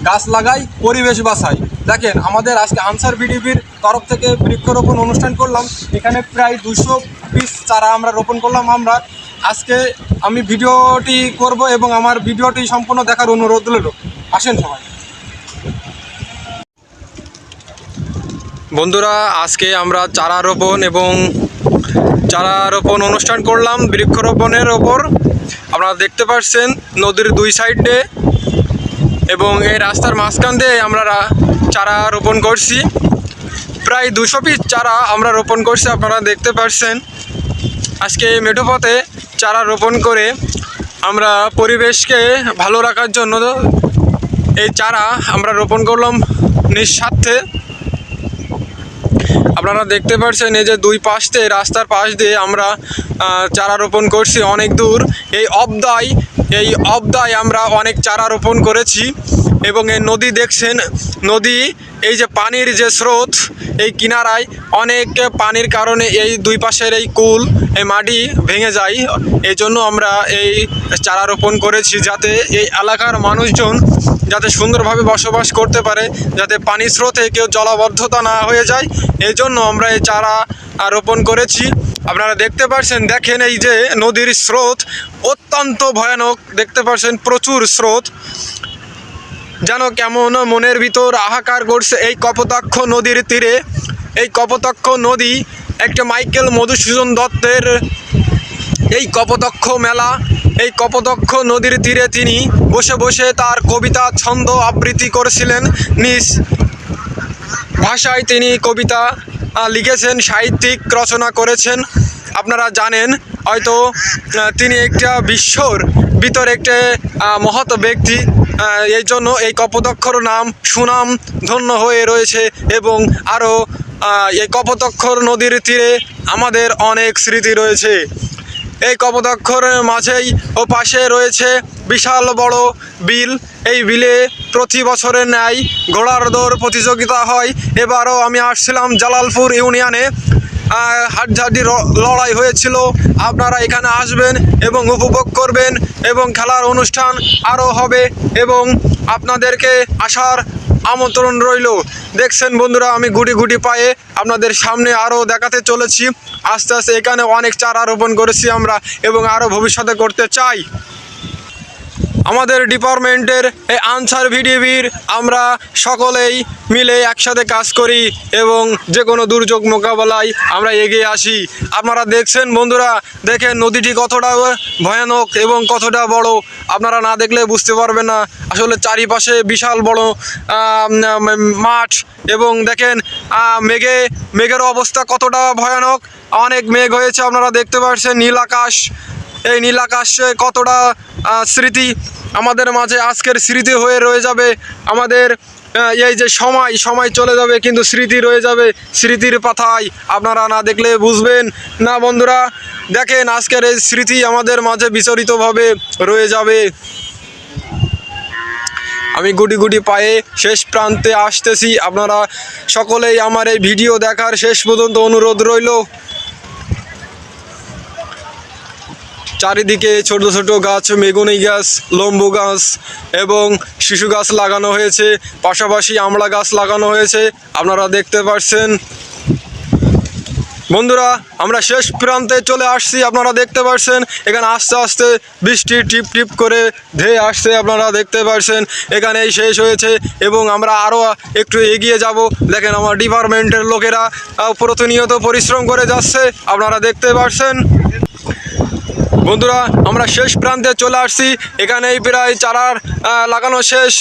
গাছ লাগাই, পরিবেশ বাঁচাই। দেখেন আমাদের আজকে আনসার ভিডিপির তরফ থেকে বৃক্ষরোপণ অনুষ্ঠান করলাম। এখানে প্রায় 200 পিস চারা আমরা রোপণ করলাম। আজকে আমি ভিডিওটি করব এবং আমার ভিডিওটি সম্পূর্ণ দেখার অনুরোধ রইল। আসেন সবাই। বন্ধুরা, আজকে আমরা চারা রোপণ অনুষ্ঠান করলাম বৃক্ষরোপণের ওপর। আপনারা দেখতে পাচ্ছেন নদীর দুই সাইডে এবং এই রাস্তার মাঝখান দিয়ে আমরা চারা রোপণ করছি। প্রায় 200 পিস চারা আমরা রোপণ করছি। আপনারা দেখতে পাচ্ছেন আজকে মেঠো পথে চারা রোপণ করে আমরা পরিবেশকে ভালো রাখার জন্য এই চারা আমরা রোপণ করলাম নিঃস্বার্থে। আপনারা দেখতে পাচ্ছেন এই যে দুই পাশ দিয়ে রাস্তার পাশ দিয়ে আমরা চারা রোপণ করছি অনেক দূর। এই অবদায় আমরা অনেক চারা রোপণ করেছি এবং এই নদী দেখছেন, নদী এই যে পানির যে স্রোত, এই কিনারায় অনেক পানির কারণে এই দুই পাশের এই কুল, এই মাটি ভেঙে যায়। এই জন্য আমরা এই চারা রোপণ করেছি যাতে এই এলাকার মানুষজন যাতে সুন্দরভাবে বসবাস করতে পারে, যাতে পানির স্রোতে কেউ জলাবদ্ধতা না হয়ে যায়। এই জন্য আমরা এই চারা রোপণ করেছি। আপনারা দেখতে পাচ্ছেন, দেখেন এই যে নদীর স্রোত অত্যন্ত ভয়ানক। দেখতে পাচ্ছেন প্রচুর স্রোত, যেন কেমন মনের ভিতর হাহাকার করছে। এই কপোতাক্ষ নদীর তীরে, এই কপোতাক্ষ নদী একটা মাইকেল মধুসূদন দত্তের এই কপোতাক্ষ মেলা, এই কপোতাক্ষ নদীর তীরে তিনি বসে বসে তার কবিতা ছন্দ আবৃত্তি করেছিলেন। নিজ ভাষায় তিনি কবিতা লিখেছেন, সাহিত্যিক রচনা করেছেন। আপনারা জানেন হয়তো তিনি একটা বিশ্বর ভিতর একটা মহৎ ব্যক্তি। এই জন্য এই কপোতাক্ষর নাম সুনাম ধন্য হয়ে রয়েছে এবং আরও এই কপোতাক্ষর নদীর তীরে আমাদের অনেক স্মৃতি রয়েছে। এই কপোতাক্ষর মাঝেই ও পাশে রয়েছে বিশাল বড় বিল। এই বিলে প্রতি বছরের ন্যায় ঘোড়ার দৌড় প্রতিযোগিতা হয়। এবারও আমি আসছিলাম জালালপুর ইউনিয়নে, হাড্ডাহাড্ডি লড়াই হয়েছিল। আপনারা এখানে আসবেন এবং উপভোগ করবেন এবং খেলার অনুষ্ঠান আরও হবে এবং আপনাদেরকে আসার আমন্ত্রণ রইল। দেখছেন বন্ধুরা, আমি গুটি পায়ে আপনাদের সামনে আরও দেখাতে চলেছি। আস্তে আস্তে এখানে অনেক চারা রোপণ করেছি আমরা এবং আরও ভবিষ্যতে করতে চাই। আমাদের ডিপার্টমেন্টের এই আনসার ভিডিপির আমরা সকলেই মিলে একসাথে কাজ করি এবং যে কোনো দুর্যোগ মোকাবেলায় আমরা এগিয়ে আসি। আপনারা দেখছেন বন্ধুরা, দেখেন নদীটি কতটা ভয়ানক এবং কতটা বড়। আপনারা না দেখলে বুঝতে পারবেন না। আসলে চারিপাশে বিশাল বড় মাঠ এবং দেখেন মেঘের অবস্থা কতটা ভয়ানক। অনেক মেঘ হয়েছে, আপনারা দেখতে পাচ্ছেন নীল আকাশ। এই নীল আকাশে কতটা স্মৃতি আমাদের মাঝে আজকের স্মৃতি হয়ে রয়ে যাবে। আমাদের এই যে সময় চলে যাবে কিন্তু স্মৃতি রয়ে যাবে স্মৃতির পাতায়। আপনারা না দেখলে বুঝবেন না বন্ধুরা। দেখেন আজকের এই স্মৃতি আমাদের মাঝে বিচরিতভাবে রয়ে যাবে। আমি গুটি পায়ে শেষ প্রান্তে আসতেছি। আপনারা সকলেই আমার এই ভিডিও দেখার শেষ পর্যন্ত অনুরোধ রইল। চারিদিকে ছোট ছোট গাছ, মেগুনি গাছ, লম্বু গাছ এবং শিশু গাছ লাগানো হয়েছে, পাশাপাশি আমড়া গাছ লাগানো হয়েছে। আপনারা দেখতে পাচ্ছেন বন্ধুরা, আমরা শেষ প্রান্তে চলে আসছি। আপনারা দেখতে পাচ্ছেন এখানে আস্তে আস্তে বৃষ্টি টিপ টিপ করে ধেয়ে আসছে। আপনারা দেখতে পাচ্ছেন এখানেই শেষ হয়েছে এবং আমরা আরও একটু এগিয়ে যাব। দেখেন আমার ডিপার্টমেন্টের লোকেরা প্রতিনিয়ত পরিশ্রম করে যাচ্ছে। আপনারা দেখতে পাচ্ছেন বন্ধুরা, আমরা শেষ প্রান্তে চলে আসছি। এখানেই প্রায় চারার লাগানো শেষ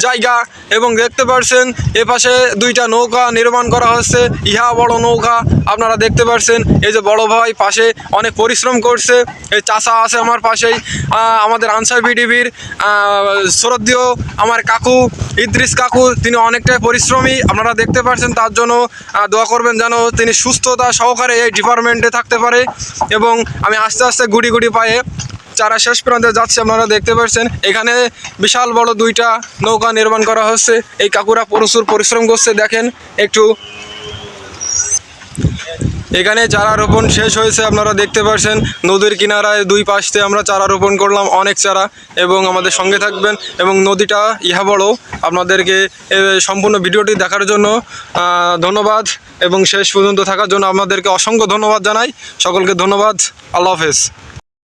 জায়গা এবং দেখতে পাচ্ছেন এপাশে দুইটা নৌকা নির্মাণ করা হচ্ছে, ইহা বড় নৌকা। আপনারা দেখতে পাচ্ছেন এই যে বড় ভাই পাশে অনেক পরিশ্রম করছে। এই চাচা আছে আমার পাশেই, আমাদের আনসার ভিডিপির শ্রদ্ধেয় আমার কাকু ইদ্রিস কাকু, তিনি অনেকটাই পরিশ্রমী। আপনারা দেখতে পাচ্ছেন, তার জন্য দোয়া করবেন যেন তিনি সুস্থতা সহকারে এই ডিপার্টমেন্টে থাকতে পারে। এবং আমি আস্তে আস্তে গুটি পায়ে চারা শেষ প্রান্তে যাচ্ছে। আপনারা দেখতে পাচ্ছেন এখানে বিশাল বড় দুইটা নৌকা নির্মাণ করা হচ্ছে। এই কাকুরা প্রচুর পরিশ্রম করছে। দেখেন একটু এখানে চারা রোপণ শেষ হয়েছে, আপনারা দেখতে পাচ্ছেন নদীর কিনারায় দুই পাশে আমরা চারা রোপণ করলাম অনেক চারা, এবং আমাদের সঙ্গে থাকবেন। এবং নদীটা ইহা বড়। আপনাদেরকে সম্পূর্ণ ভিডিওটি দেখার জন্য ধন্যবাদ, এবং শেষ পর্যন্ত থাকার জন্য আপনাদেরকে অসংখ্য ধন্যবাদ জানাই। সকলকে ধন্যবাদ। আল্লাহ হাফেজ।